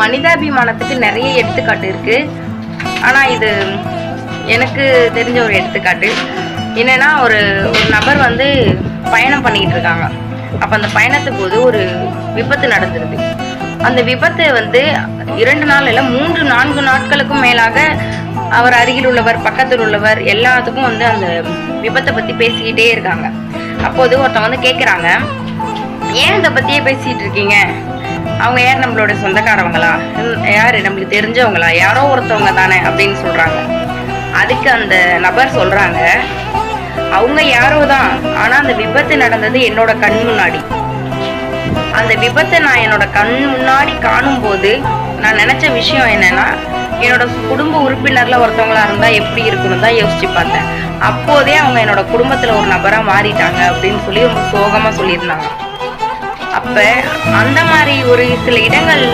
மனிதாபிமானத்துக்கு நிறைய எடுத்துக்காட்டு இருக்கு. ஆனா இது எனக்கு தெரிஞ்ச ஒரு எடுத்துக்காட்டு என்னன்னா, ஒரு நபர் வந்து பயணம் பண்ணிக்கிட்டு இருக்காங்க. அப்ப அந்த பயணத்துக்கு போது ஒரு விபத்து நடந்துருது. அந்த விபத்து வந்து 2 நாள் இல்ல 3-4 நாட்களுக்கும் மேலாக அவர் அருகில் உள்ளவர், பக்கத்தில் உள்ளவர் எல்லாத்துக்கும் வந்து அந்த விபத்தை பத்தி பேசிக்கிட்டே இருக்காங்க. அப்போது ஒருத்தவங்க வந்து கேட்குறாங்க, ஏன் இதை பத்தியே பேசிட்டு இருக்கீங்க? அவங்க யார்? நம்மளோட சொந்தக்காரவங்களா? யாரு? நம்மளுக்கு தெரிஞ்சவங்களா? யாரோ ஒருத்தவங்க தானே அப்படின்னு சொல்றாங்க. அதுக்கு அந்த நபர் சொல்றாங்க, அவங்க யாரோ தான், ஆனா அந்த விபத்து நடந்தது என்னோட கண் முன்னாடி. அந்த விபத்தை நான் என்னோட கண் முன்னாடி காணும் போது நான் நினைச்ச விஷயம் என்னன்னா, என்னோட குடும்ப உறுப்பினர்ல ஒருத்தவங்களா இருந்தா எப்படி இருக்கணும் தான் யோசிச்சு பார்த்தேன். அப்போதே அவங்க என்னோட குடும்பத்துல ஒரு நபரா மாறிட்டாங்க அப்படின்னு சொல்லி ரொம்ப சோகமா சொல்லியிருந்தாங்க. அப்ப அந்த மாதிரி ஒரு சில இடங்கள்ல